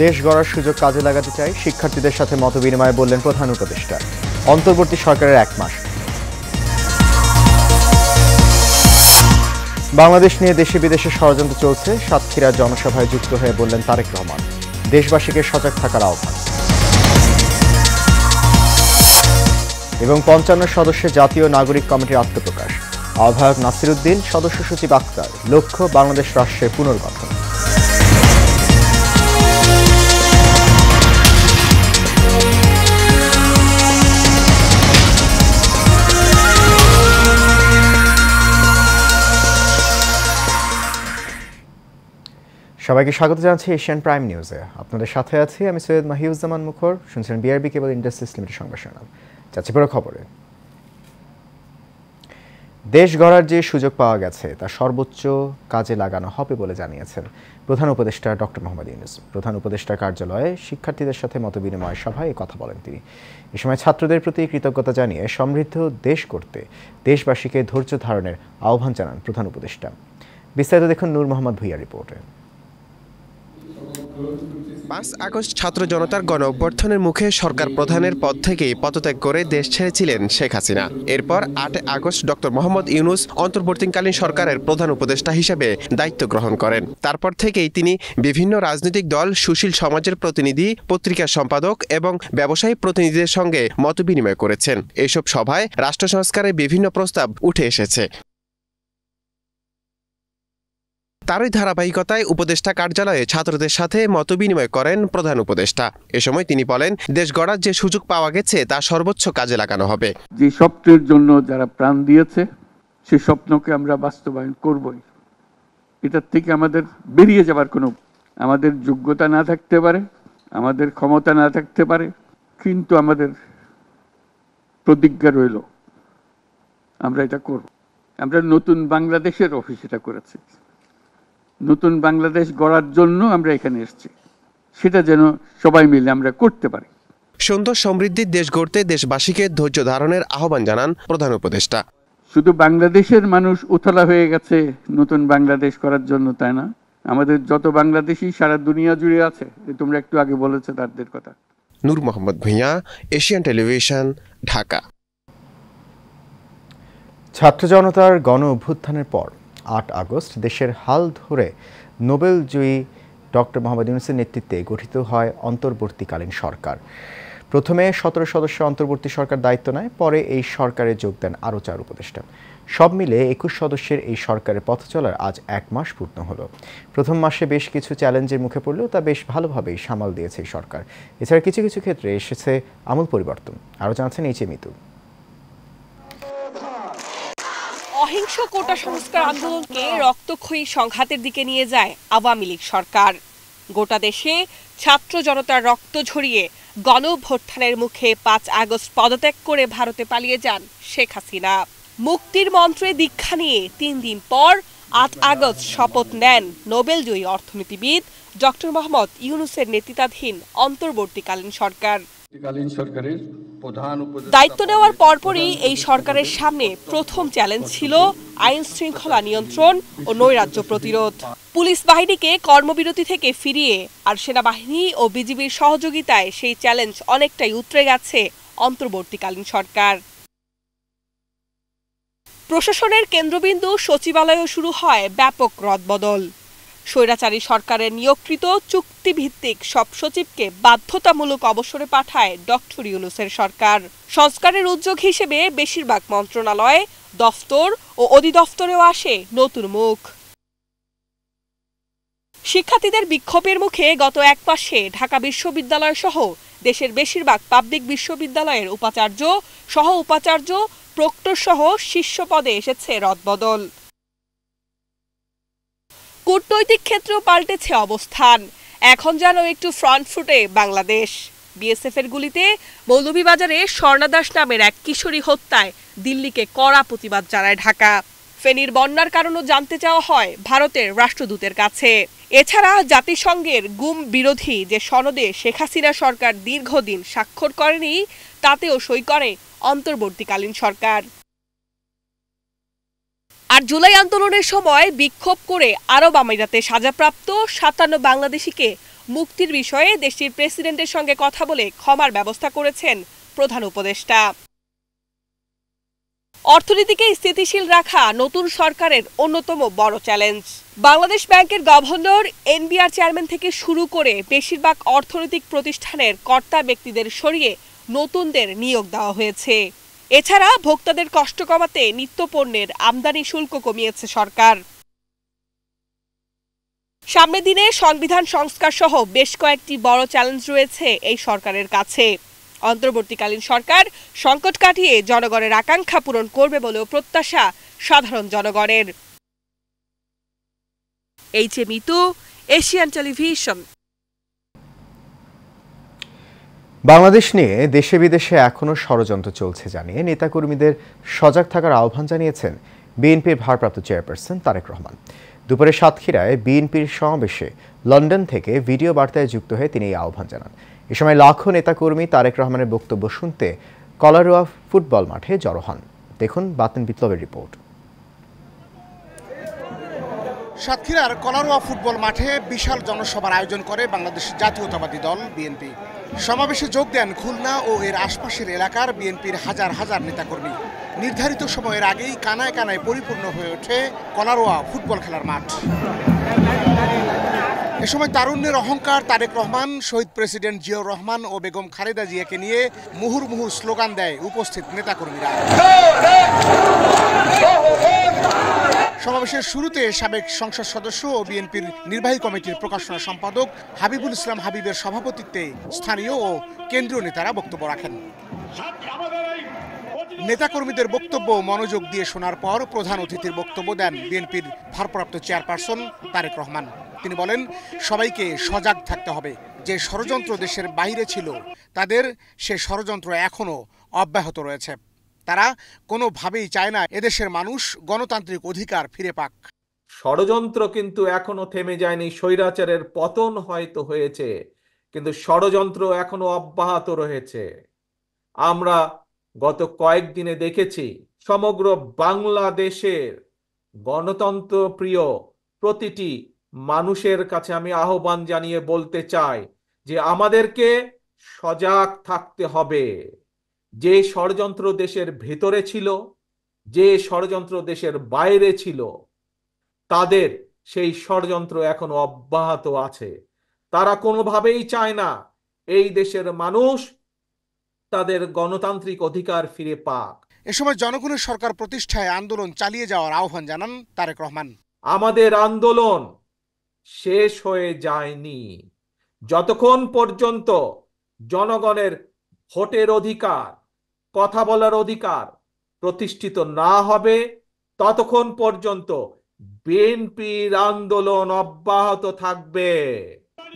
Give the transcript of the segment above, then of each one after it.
দেশ গড়ার সুযোগ কাজে লাগাতে চাই, শিক্ষার্থীদের সাথে মতবিনিময়ে বললেন প্রধান উপদেষ্টা। অন্তর্বর্তী সরকারের 1 মাস। বাংলাদেশ নিয়ে দেশে বিদেশে ষড়যন্ত্র চলছে, সাতক্ষীরা জনসভায় যুক্ত হয়ে বললেন তারেক রহমান। দেশবাসীকে সজাগ থাকার আহ্বান। এবং 55 সদস্যের জাতীয় নাগরিক কমিটির আত্মপ্রকাশ। আহ্বায়ক নাসির উদ্দিন, সদস্য সচিব আক্তার। লক্ষ্য বাংলাদেশ রাষ্ট্রের পুনর্গঠন। সবাইকে স্বাগত জানাচ্ছি এশিয়ান প্রাইম নিউজে। আপনাদের সাথে আছি আমি সৈয়দ মাহিউজ্জামান মুখর। শুনছেন বিআরবি কেবল ইন্ডাস্ট্রিজ লিমিটেড সংবাদ শিরোনাম। যাচ্ছি পুরো খবরে। দেশ গড়ার যে সুযোগ পাওয়া গেছে তা সর্বোচ্চ কাজে লাগানো হবে বলে জানিয়েছেন প্রধান উপদেষ্টা ডক্টর মোহাম্মদ ইউনূস। প্রধান উপদেষ্টার কার্যালয়ে শিক্ষার্থীদের সাথে মতবিনিময় সভায় এই কথা বলেন তিনি। এ সময় ছাত্রদের প্রতি কৃতজ্ঞতা জানিয়ে সমৃদ্ধ দেশ করতে দেশবাসীকে ধৈর্য ধারণের আহ্বান জানান প্রধান উপদেষ্টা। বিস্তারিত দেখুন নূর মোহাম্মদ ভুইয়া রিপোর্টে। 5 আগস্ট ছাত্র জনতার গণ অভ্যর্থনের মুখে সরকার প্রধানের পদ থেকেই পদত্যাগ করে দেশ ছেড়েছিলেন শেখ হাসিনা। এরপর 8 আগস্ট ডক্টর মোহাম্মদ ইউনূস অন্তর্বর্তীকালীন সরকারের প্রধান উপদেষ্টা হিসেবে দায়িত্ব গ্রহণ করেন। তারপর থেকেই তিনি বিভিন্ন রাজনৈতিক দল, সুশীল সমাজের প্রতিনিধি, পত্রিকার সম্পাদক এবং ব্যবসায়ী প্রতিনিধিদের সঙ্গে মতবিনিময় করেছেন। এসব সভায় রাষ্ট্র সংস্কারের বিভিন্ন প্রস্তাব উঠে এসেছে। তারই ধারাবাহিকতায় উপদেষ্টা কার্যালয়ে ছাত্রদের সাথে মতবিনিময় করেন প্রধান উপদেষ্টা। এ সময় তিনি বলেন, দেশ গড়ার যে সুযোগ পাওয়া গেছে তা সর্বোচ্চ কাজে লাগানো হবে। যে স্বপ্নের জন্য যারা প্রাণ দিয়েছে সেই স্বপ্নকে আমরা বাস্তবায়ন করবই। এটার থেকে আমাদের বেরিয়ে যাবার কোনো, আমাদের যোগ্যতা না থাকতে পারে, আমাদের ক্ষমতা না থাকতে পারে, কিন্তু আমাদের প্রতিজ্ঞা রইল আমরা এটা করব। আমরা নতুন বাংলাদেশের অফিস এটা করেছি। নতুন বাংলাদেশ গড়ার জন্য আমরা এখানে এসেছি, সেটা যেন সবাই মিলে আমরা করতে পারি। সুন্দর সমৃদ্ধির দেশ গড়তে দেশবাসীকে ধৈর্য ধারণের আহ্বান জানান প্রধান উপদেষ্টা। শুধু বাংলাদেশের মানুষ উতলা হয়ে গেছে নতুন বাংলাদেশ করার জন্য, তাই না? আমাদের যত বাংলাদেশি সারা দুনিয়া জুড়ে আছে, তোমরা একটু আগে বলেছো তাদের কথা। নূর মোহাম্মদ ভুঁইয়া, এশিয়ান টেলিভিশন, ঢাকা। ছাত্র জনতার গণ অভ্যুত্থানের পর 8 আগস্ট দেশের হাল ধরে নোবেলজয়ী ডক্টর মোহাম্মদ ইউনূসের নেতৃত্বে গঠিত হয় অন্তর্বর্তীকালীন সরকার। প্রথমে 17 সদস্য অন্তর্বর্তী সরকার দায়িত্ব নেয়, পরে এই সরকারে যোগ দেন আরও 4 উপদেষ্টা। সব মিলে 21 সদস্যের এই সরকারের পথ চলার আজ 1 মাস পূর্ণ হলো। প্রথম মাসে বেশ কিছু চ্যালেঞ্জের মুখে পড়লেও তা বেশ ভালোভাবেই সামাল দিয়েছে এই সরকার। এছাড়া কিছু কিছু ক্ষেত্রে এসেছে আমূল পরিবর্তন। আরও জানাচ্ছেন এইচ এ মিতু। অহিংস কোটা সংস্কার আন্দোলনকে রক্তক্ষয়ী সংঘাতের দিকে নিয়ে যায় আওয়ামী লীগ সরকার। গোটা দেশে ছাত্র জনতার রক্ত ঝরিয়ে গণ অভ্যুত্থানের মুখে 5 আগস্ট পদত্যাগ করে ভারতে পালিয়ে যান শেখ হাসিনা। মুক্তির মন্ত্রে দীক্ষা নিয়ে 3 দিন পর 8 আগস্ট শপথ নেন নোবেলজয়ী অর্থনীতিবিদ ডক্টর মোহাম্মদ ইউনূসের নেতৃত্বাধীন অন্তর্বর্তীকালীন সরকার। দায়িত্ব নেওয়ার পরপরই এই সরকারের সামনে প্রথম চ্যালেঞ্জ ছিল আইন শৃঙ্খলা নিয়ন্ত্রণ ও নৈরাজ্য প্রতিরোধ। পুলিশ বাহিনীকে কর্মবিরতি থেকে ফিরিয়ে আর সেনাবাহিনী ও বিজিবির সহযোগিতায় সেই চ্যালেঞ্জ অনেকটাই উতরে গেছে অন্তর্বর্তীকালীন সরকার। প্রশাসনের কেন্দ্রবিন্দু সচিবালয়েও শুরু হয় ব্যাপক রদবদল। স্বৈরাচারী সরকারের নিয়োগকৃত চুক্তিভিত্তিক সব সচিবকে বাধ্যতামূলক অবসরে পাঠায় ডক্টর ইউনূসের সরকার। সংস্কারের উদ্যোগ হিসেবে বেশিরভাগ মন্ত্রণালয়, দফতর ও অধিদফতরেও আসে নতুন মুখ। শিক্ষার্থীদের বিক্ষোভের মুখে গত 1 মাসে ঢাকা বিশ্ববিদ্যালয় সহ দেশের বেশিরভাগ পাবলিক বিশ্ববিদ্যালয়ের উপাচার্য, সহ উপাচার্য, প্রক্টর সহ শীর্ষ পদে এসেছে রদবদল। কূটনৈতিক ক্ষেত্রেও পাল্টেছে অবস্থান। এখন যেন একটু ফ্রন্ট ফুটে বাংলাদেশ। বিএসএফ এর গুলিতে মৌলভীবাজারে স্বর্ণা দাস নামের এক কিশোরী হত্যায় দিল্লিকে কড়া প্রতিবাদ জানায় ঢাকা। ফেনীর বন্যার কারণও জানতে চাওয়া হয় ভারতের রাষ্ট্রদূতের কাছে। এছাড়া জাতিসংঘের গুম বিরোধী যে সনদে শেখ হাসিনা সরকার দীর্ঘদিন স্বাক্ষর করেনি, তাতেও সই করে অন্তর্বর্তীকালীন সরকার। আর জুলাই আন্দোলনের সময় বিক্ষোভ করে আরব আমিরাতে সাজাপ্রাপ্ত ৫৭ বাংলাদেশিকে মুক্তির বিষয়ে দেশটির প্রেসিডেন্টের সঙ্গে কথা বলে ক্ষমার ব্যবস্থা করেছেন প্রধান উপদেষ্টা। অর্থনীতিকে স্থিতিশীল রাখা নতুন সরকারের অন্যতম বড় চ্যালেঞ্জ। বাংলাদেশ ব্যাংকের গভর্নর, এনবিআর চেয়ারম্যান থেকে শুরু করে বেশিরভাগ অর্থনৈতিক প্রতিষ্ঠানের কর্তা ব্যক্তিদের সরিয়ে নতুনদের নিয়োগ দেওয়া হয়েছে। এছাড়া ভোক্তাদের কষ্ট কমাতে নিত্যপণ্যের আমদানি শুল্ক কমিয়েছে সরকার। সামনের দিনে সংবিধান সংস্কার সহ বেশ কয়েকটি বড় চ্যালেঞ্জ রয়েছে এই সরকারের কাছে। অন্তর্বর্তীকালীন সরকার সংকট কাটিয়ে জনগণের আকাঙ্ক্ষা পূরণ করবে বলেও প্রত্যাশা সাধারণ জনগণের। এইচএ মিতু, এশিয়ান টেলিভিশন। বাংলাদেশ নিয়ে দেশে বিদেশে এখনো ষড়যন্ত্র চলছে জানিয়ে নেতাকর্মীদের সজাগ থাকার আহ্বান জানিয়েছেন বিএনপির ভারপ্রাপ্ত চেয়ারপারসন তারেক রহমান। দুপুরে সাতক্ষীরায় বিএনপির সমাবেশে লন্ডন থেকে ভিডিও বার্তায় যুক্ত হয়ে তিনি এই আহ্বান জানান। এ সময় লাখো নেতাকর্মী তারেক রহমানের বক্তব্য শুনতে কলারোয়া ফুটবল মাঠে জড়ো হন। দেখুন বাতেন বিপ্লবের রিপোর্ট। সাতক্ষীরার কলারোয়া ফুটবল মাঠে বিশাল জনসভার আয়োজন করে বাংলাদেশ জাতীয়তাবাদী দল বিএনপি। সমাবেশে যোগ দেন খুলনা ও এর আশপাশের এলাকার বিএনপির হাজার হাজার নেতাকর্মী। নির্ধারিত সময়ের আগেই কানায় কানায় পরিপূর্ণ হয়ে ওঠে কলারোয়া ফুটবল খেলার মাঠ। এ সময় তারুণ্যের অহংকার তারেক রহমান, শহীদ প্রেসিডেন্ট জিয়াউর রহমান ও বেগম খালেদা জিয়াকে নিয়ে মুহুর্মুহু স্লোগান দেয় উপস্থিত নেতাকর্মীরা। সমাবেশের শুরুতে সাবেক সংসদ সদস্য ও বিএনপির নির্বাহী কমিটির প্রকাশনা সম্পাদক হাবিবুল ইসলাম হাবিবের সভাপতিত্বে স্থানীয় ও কেন্দ্রীয় নেতারা বক্তব্য রাখেন। নেতাকর্মীদের বক্তব্য মনোযোগ দিয়ে শোনার পর প্রধান অতিথির বক্তব্য দেন বিএনপির ভারপ্রাপ্ত চেয়ারপারসন তারেক রহমান। তিনি বলেন, সবাইকে সজাগ থাকতে হবে। যে ষড়যন্ত্র দেশের বাইরে ছিল তাদের সে ষড়যন্ত্র এখনো অব্যাহত রয়েছে। তারা কোনোভাবেই চায় না এদেশের মানুষ গণতান্ত্রিক অধিকার ফিরে পাক। ষড়যন্ত্র কিন্তু এখনো থেমে যায়নি। স্বৈরাচারের পতন হয়তো হয়েছে, কিন্তু ষড়যন্ত্র এখনো অব্যাহত রয়েছে। আমরা গত কয়েকদিনে দেখেছি সমগ্র বাংলাদেশের গণতন্ত্র প্রিয় প্রতিটি মানুষের কাছে আমি আহ্বান জানিয়ে বলতে চাই যে আমাদেরকে সজাগ থাকতে হবে। যে ষড়যন্ত্র দেশের ভেতরে ছিল, যে ষড়যন্ত্র দেশের বাইরে ছিল, তাদের সেই ষড়যন্ত্র এখনো অব্যাহত আছে। তারা কোনোভাবেই চায় না এই দেশের মানুষ তাদের গণতান্ত্রিক অধিকার ফিরে পাক। এ সময় জনগণের সরকার প্রতিষ্ঠায় আন্দোলন চালিয়ে যাওয়ার আহ্বান জানান তারেক রহমান। আমাদের আন্দোলন শেষ হয়ে যায়নি। যতক্ষণ পর্যন্ত জনগণের ভোটের অধিকার, কথা বলার অধিকার প্রতিষ্ঠিত না হবে, ততক্ষণ পর্যন্ত বিএনপির আন্দোলন অব্যাহত থাকবে।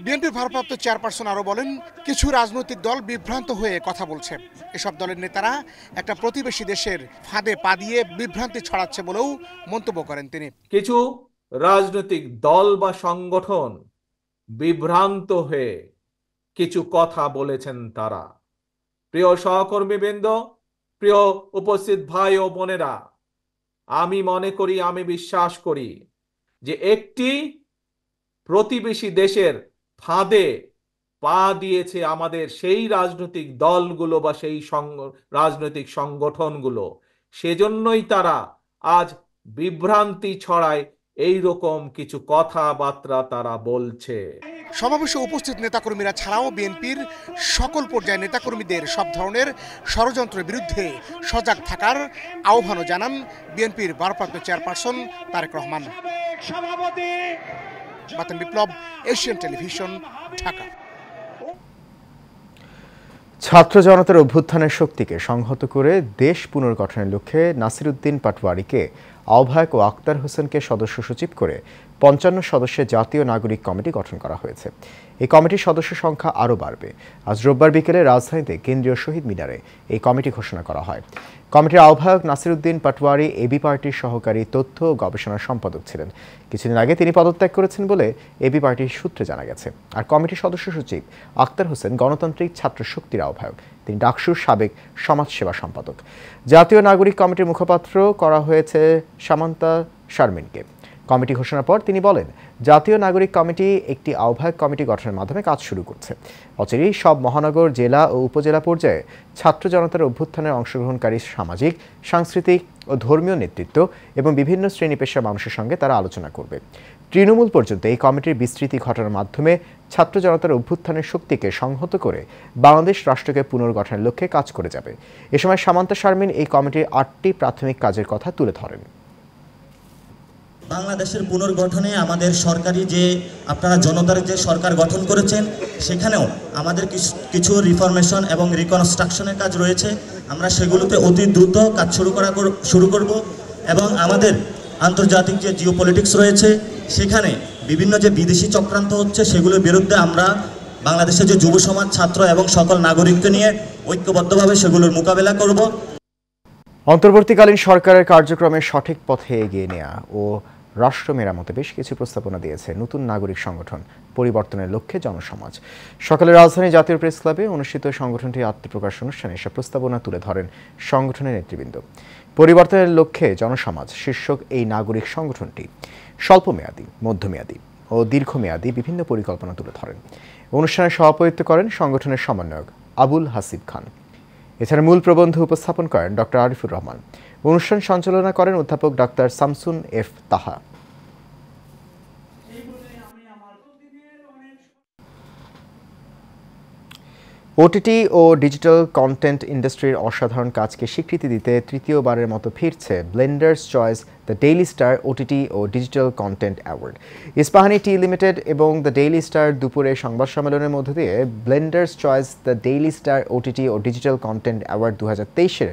বিএনপির ভারপ্রাপ্ত চেয়ারপারসন আরো বলেন, কিছু রাজনৈতিক দল বিভ্রান্ত হয়ে কথা বলছে। এসব দলের নেতারা একটা প্রতিবেশী দেশের ফাঁদে পা দিয়ে বিভ্রান্তি ছড়াচ্ছে বলেও মন্তব্য করেন তিনি। কিছু রাজনৈতিক দল বা সংগঠন বিভ্রান্ত হয়ে কিছু কথা বলেছেন তারা। প্রিয় সহকর্মীবৃন্দ, প্রিয় উপস্থিত ভাই ও বোনেরা, আমি মনে করি, আমি বিশ্বাস করি যে একটি প্রতিবেশী দেশের ফাঁদে পা দিয়েছে আমাদের সেই রাজনৈতিক দলগুলো বা সেই রাজনৈতিক সংগঠনগুলো। সেজন্যই তারা আজ বিভ্রান্তি ছড়ায়, এই রকম কিছু কথাবার্তা তারা বলছে। সমাবেশে উপস্থিত নেতাকর্মীরা ছাড়াও বিএনপির সকল পর্যায়ের নেতাকর্মীদের সব ধরনের ষড়যন্ত্রের বিরুদ্ধে সজাগ থাকার আহ্বানও জানান বিএনপির ভারপ্রাপ্ত চেয়ারপারসন তারেক রহমান। বাতেন বিপ্লব, এশিয়ান টেলিভিশন, ঢাকা। ছাত্র জনতার অভ্যুত্থানের শক্তিকে সংহত করে দেশ পুনর্গঠনের লক্ষ্যে নাসিরউদ্দিন পাটোয়ারীকে আহ্বায়ক ও আক্তার হোসেনকে সদস্য সচিব করে ৫৫ সদস্যের জাতীয় নাগরিক কমিটি গঠন করা হয়েছে। এই কমিটির সদস্য সংখ্যা আরও বাড়বে। আজ রোববার বিকেলে রাজধানীতে কেন্দ্রীয় শহীদ মিনারে এই কমিটি ঘোষণা করা হয়। কমিটির আহ্বায়ক নাসিরউদ্দিন পাটোয়ারি এবি পার্টির সহকারী তথ্য ও গবেষণা সম্পাদক ছিলেন। কিছুদিন আগে তিনি পদত্যাগ করেছেন বলে এবি পার্টির সূত্রে জানা গেছে। আর কমিটির সদস্য সচিব আক্তার হোসেন গণতান্ত্রিক ছাত্র শক্তির আহ্বায়ক, তিনি ডাকসুর সাবেক সমাজসেবা সম্পাদক। জাতীয় নাগরিক কমিটির মুখপাত্র করা হয়েছে সামান্তা শারমিনকে। কমিটি ঘোষণার পর তিনি বলেন, জাতীয় নাগরিক কমিটি একটি আহ্বায়ক কমিটি গঠনের মাধ্যমে কাজ শুরু করছে। অচিরেই সব মহানগর, জেলা ও উপজেলা পর্যায়ে ছাত্র জনতার অভ্যুত্থানের অংশগ্রহণকারী সামাজিক, সাংস্কৃতিক ও ধর্মীয় নেতৃত্ব এবং বিভিন্ন শ্রেণী পেশার মানুষের সঙ্গে তারা আলোচনা করবে। তৃণমূল পর্যন্ত এই কমিটির বিস্তৃতি ঘটানোর মাধ্যমে ছাত্র জনতার অভ্যুত্থানের শক্তিকে সংহত করে বাংলাদেশ রাষ্ট্রকে পুনর্গঠনের লক্ষ্যে কাজ করে যাবে। এ সময় সামান্তা শারমিন এই কমিটির 8টি প্রাথমিক কাজের কথা তুলে ধরেন। বাংলাদেশের পুনর্গঠনে আমাদের সরকারি যে আপনারা জনতার যে সরকার গঠন করেছেন, সেখানেও আমাদের কিছু রিফরমেশন এবং রিকনস্ট্রাকশনের কাজ রয়েছে। আমরা সেগুলোতে অতি দ্রুত কাজ শুরু করব এবং আমাদের আন্তর্জাতিক যে জিওপলিটিক্স রয়েছে, সেখানে বিভিন্ন যে বিদেশি চক্রান্ত হচ্ছে, সেগুলোর বিরুদ্ধে আমরা বাংলাদেশের যে যুব সমাজ, ছাত্র এবং সকল নাগরিককে নিয়ে ঐক্যবদ্ধভাবে সেগুলোর মোকাবেলা করব। অন্তর্বর্তীকালীন সরকারের কার্যক্রমে সঠিক পথে এগিয়ে নেওয়া ও রাষ্ট্র মেরামতে বেশ কিছু প্রস্তাবনা দিয়েছে নতুন নাগরিক সংগঠন পরিবর্তনের লক্ষ্যে জনসমাজ। সকালে রাজধানী জাতীয় প্রেস ক্লাবে অনুষ্ঠিত সংগঠনটির আত্মপ্রকাশ অনুষ্ঠানে এসব প্রস্তাবনা তুলে ধরেন সংগঠনের নেতৃবৃন্দ। পরিবর্তনের লক্ষ্যে জনসমাজ শীর্ষক এই নাগরিক সংগঠনটি স্বল্পমেয়াদী, মধ্যমেয়াদী ও দীর্ঘমেয়াদী বিভিন্ন পরিকল্পনা তুলে ধরেন। অনুষ্ঠানে সভাপতিত্ব করেন সংগঠনের সমন্বয়ক আবুল হাসিব খান। এছাড়া মূল প্রবন্ধ উপস্থাপন করেন ডক্টর আরিফুর রহমান। অনুষ্ঠান সঞ্চালনা করেন অধ্যাপক doctor Shamsun F Taha. OTT ও ডিজিটাল কন্টেন্ট ইন্ডাস্ট্রির অসাধারণ কাজকে স্বীকৃতি দিতে তৃতীয়বারের মতো ফিরছে Blenders Choice the Daily Star OTT ও digital content award. Ispahani Tea Limited এবং দ্য ডেইলি স্টার দুপুরে সংবাদ সম্মেলনের মধ্য দিয়ে Blenders Choice the Daily Star OTT ও ডিজিটাল কন্টেন্ট অ্যাওয়ার্ড 2023-এর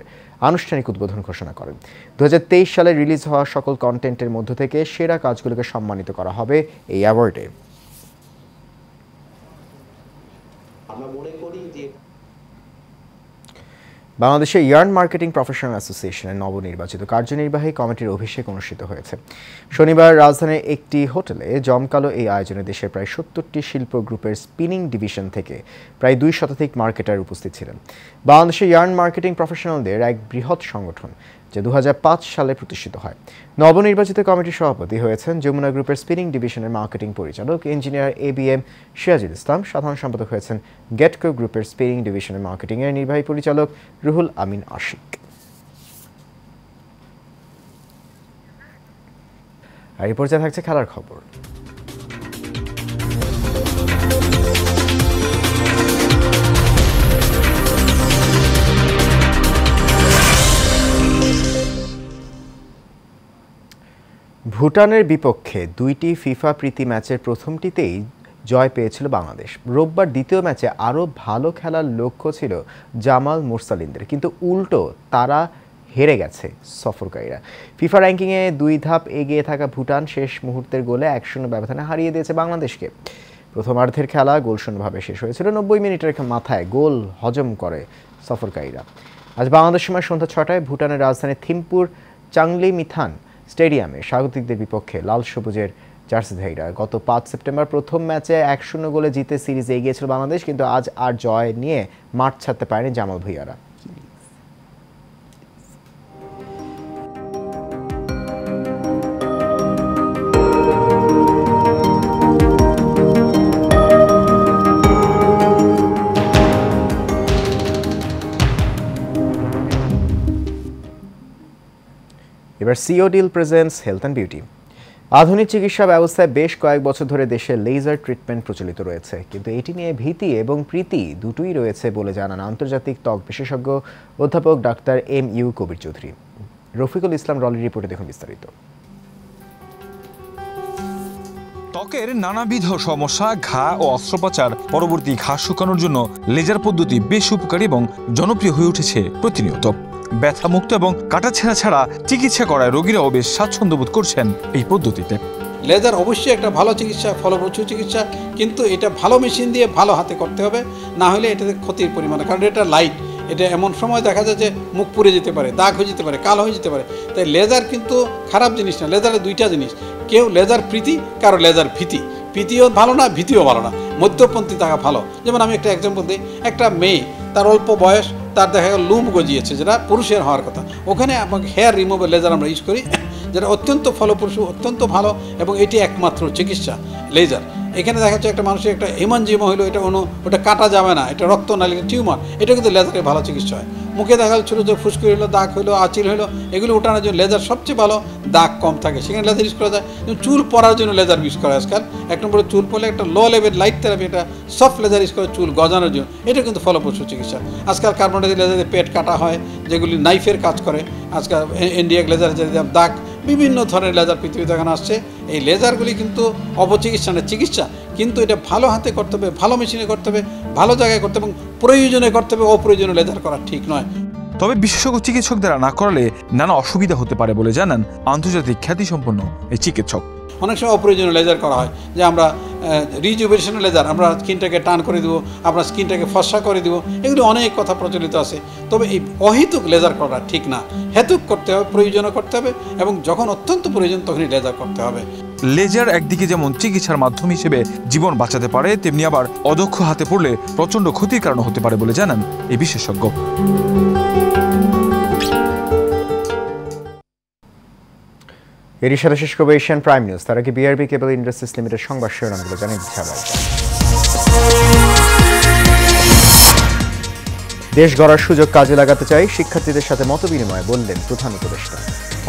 আনুষ্ঠানিক উদ্বোধন ঘোষণা করেন। 2023 সালে রিলিজ হওয়া সকল কন্টেন্টের মধ্য থেকে সেরা কাজগুলোকে সম্মানিত করা হবে এই অ্যাওয়ার্ডে। বাংলাদেশের ইয়ার্ন মার্কেটিং প্রফেশনাল অ্যাসোসিয়েশনের নবনির্বাচিত কার্যনির্বাহী কমিটির অভিষেক অনুষ্ঠিত হয়েছে। শনিবার রাজধানীর একটি হোটেলে জমকালো এই আয়োজনে দেশের প্রায় 70টি শিল্প গ্রুপের স্পিনিং ডিভিশন থেকে প্রায় 2 শতাধিক মার্কেটার উপস্থিত ছিলেন। বাংলাদেশের ইয়ার্ন মার্কেটিং প্রফেশনালদের এক বৃহৎ সংগঠন, যা 2005 সালে প্রতিষ্ঠিত হয়। নবনির্বাচিত কমিটির সভাপতি হয়েছেন যমুনা গ্রুপের স্পিনিং ডিভিশনের মার্কেটিং পরিচালক ইঞ্জিনিয়ার ABM সিরাজুল ইসলাম। সাধারণ সম্পাদক হয়েছেন গেটকো গ্রুপের স্পিনিং ডিভিশনের মার্কেটিংয়ের নির্বাহী পরিচালক রুহুল আমিন আশিক। আর এই পর্যায়ে থাকছে খেলার খবর। ভুটানের বিপক্ষে 2টি ফিফা প্রীতি ম্যাচের প্রথমটিতেই জয় পেয়েছিল বাংলাদেশ। রোববার দ্বিতীয় ম্যাচে আরও ভালো খেলার লক্ষ্য ছিল জামাল মুরসালিনদের, কিন্তু উল্টো তারা হেরে গেছে সফরকারীরা। ফিফা র্যাঙ্কিংয়ে 2 ধাপ এগিয়ে থাকা ভুটান শেষ মুহূর্তের গোলে 1-0 ব্যবধানে হারিয়ে দিয়েছে বাংলাদেশকে। প্রথমার্ধের খেলা গোলশূন্যভাবে শেষ হয়েছিল। 90 মিনিটের মাথায় গোল হজম করে সফরকারীরা। আজ বাংলাদেশ সময় সন্ধ্যা 6টায় ভুটানের রাজধানী থিম্পুর চাংলি মিথান স্টেডিয়ামে স্বাগতিকদের বিপক্ষে লাল সবুজের জার্সিধারীরা গত 5 সেপ্টেম্বর প্রথম ম্যাচে 1-0 গোলে জিতে সিরিজে এগিয়েছিল বাংলাদেশ, কিন্তু আজ আর জয় নিয়ে মাঠ ছাড়তে পারেনি জামাল ভুঁইয়ারা। এবার সিওডিল প্রেজেন্টস হেলথ অ্যান্ড বিউটি। আধুনিক চিকিৎসা ব্যবস্থায় বেশ কয়েক বছর ধরে দেশে লেজার ট্রিটমেন্ট প্রচলিত রয়েছে, কিন্তু এটি নিয়ে ভীতি এবং প্রীতি দুটোই রয়েছে বলে জানান আন্তর্জাতিক ত্বক বিশেষজ্ঞ অধ্যাপক ডাক্তার MU কবির চৌধুরী। রফিকুল ইসলাম রলির রিপোর্টে দেখুন বিস্তারিত। ত্বকের নানাবিধ সমস্যা, ঘা ও অস্ত্রোপচার পরবর্তী ঘা শুকানোর জন্য লেজার পদ্ধতি বেশ উপকারী এবং জনপ্রিয় হয়ে উঠেছে প্রতিনিয়ত। ব্যথামুক্ত এবং কাটাছেঁড়া ছাড়া চিকিৎসা করায় রোগীরাও বেশ স্বাচ্ছন্দ্য বোধ করছেন এই পদ্ধতিতে। লেজার অবশ্যই একটা ভালো চিকিৎসা, ফলপ্রসূ চিকিৎসা, কিন্তু এটা ভালো মেশিন দিয়ে ভালো হাতে করতে হবে, না হলে এটাতে ক্ষতির পরিমাণ, কারণ এটা লাইট, এটা এমন সময় দেখা যায় যে মুখ পুড়ে যেতে পারে, দাগ হয়ে যেতে পারে, কালো হয়ে যেতে পারে। তাই লেজার কিন্তু খারাপ জিনিস না, লেজারের দুইটা জিনিস, কেউ লেজার প্রীতি, কারো লেজার ভীতি। ভীতিও ভালো না, ভীতিও ভালো না, মধ্যপন্থী থাকা ভালো। যেমন আমি একটা এক্সাম্পল দিই, একটা মেয়ে, তার অল্প বয়স, তার দেখা গেল লুম গজিয়েছে, যেটা পুরুষের হওয়ার কথা, ওখানে আমাকে হেয়ার রিমুভার লেজার আমরা ইউজ করি, যেটা অত্যন্ত ফলপ্রসূ, অত্যন্ত ভালো, এবং এটি একমাত্র চিকিৎসা লেজার। এখানে দেখা যাচ্ছে একটা মানুষের একটা হেমানজিমা হইলো, এটা ওটা কাটা যাবে না, এটা রক্ত নালী টিউমার, এটা কিন্তু লেজারের ভালো চিকিৎসা হয়। মুখে দেখা গেল ছোটো ছোটো ফুসকুড়ি হলো, দাগ হইলো, আঁচিল হইলো, এগুলো ওঠানোর জন্য লেজার সবচেয়ে ভালো, দাগ কম থাকে, সেখানে লেজার ইউজ করা যায়। চুল পড়ার জন্য লেজার ইউজ করা হয় আজকাল, এক নম্বরে চুল পড়লে একটা লো লেভেল লাইট থেরাপি, এটা সফট লেজার ইউজ করে চুল গজানোর জন্য, এটা কিন্তু ফলপ্রসূ চিকিৎসা। আজকাল কার্বন লেজারে পেট কাটা হয়, যেগুলি নাইফের কাজ করে, আজকাল ইন্ডিয়াক লেজার দাগ, বিভিন্ন ধরনের লেজার পৃথিবীতে এখন আসছে। এই লেজারগুলি কিন্তু অপচিকিৎসা না, চিকিৎসা, কিন্তু এটা ভালো হাতে করতে হবে, ভালো মেশিনে করতে হবে, ভালো জায়গায় করতে হবে, এবং প্রয়োজনে করতে হবে, অপ্রয়োজনে লেজার করা ঠিক নয়। তবে বিশেষজ্ঞ চিকিৎসক দ্বারা না করালে নানা অসুবিধা হতে পারে বলে জানান আন্তর্জাতিক খ্যাতিসম্পন্ন এই চিকিৎসক। অনেক সময় অপ্রয়োজনীয় লেজার করা হয়, যে আমরা রিজুভেনেশন লেজার, আমরা স্কিনটাকে টান করে দেবো, আমরা স্কিনটাকে ফর্সা করে দেবো, এগুলো অনেক কথা প্রচলিত আছে। তবে এই অহেতুক লেজার করা ঠিক না, হেতুক করতে হবে, প্রয়োজনে করতে হবে, এবং যখন অত্যন্ত প্রয়োজন তখনই লেজার করতে হবে। লেজার একদিকে যেমন চিকিৎসার মাধ্যম হিসেবে জীবন বাঁচাতে পারে, তেমনি আবার অদক্ষ হাতে পড়লে প্রচণ্ড ক্ষতির কারণ হতে পারে বলে জানান এই বিশেষজ্ঞ। এরই সাথে শেষ করবে এশিয়ান প্রাইম নিউজ। তার আগে বিআরবি কেবল ইন্ডাস্ট্রিজ লিমিটেড সংবাদ শিরোনামগুলো জানিয়ে দিচ্ছে আবার। দেশ গড়ার সুযোগ কাজে লাগাতে চাই, শিক্ষার্থীদের সাথে মতবিনিময়ে বললেন প্রধান উপদেষ্টা।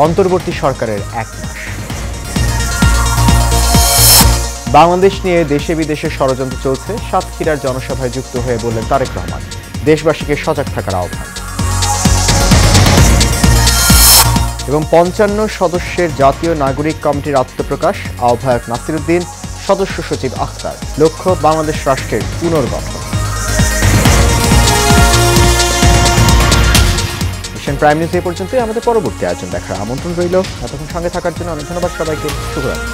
অন্তর্বর্তী সরকারের 1 মাস। বাংলাদেশ নিয়ে দেশে বিদেশে ষড়যন্ত্র চলছে, সাতক্ষীরার জনসভায় যুক্ত হয়ে বললেন তারেক রহমান। দেশবাসীকে সজাগ থাকার আহ্বান। এবং 55 সদস্যের জাতীয় নাগরিক কমিটির আত্মপ্রকাশ, আহ্বায়ক নাসির উদ্দিন, সদস্য সচিব আখতার। লক্ষ্য বাংলাদেশ রাষ্ট্রের পুনর্গঠন। এশিয়ান প্রাইম নিউজ এ পর্যন্তই। আমাদের পরবর্তী আয়োজন দেখার আমন্ত্রণ রইল। এতক্ষণ সঙ্গে থাকার জন্য অনেক ধন্যবাদ সবাইকে। শুভরাত্রি।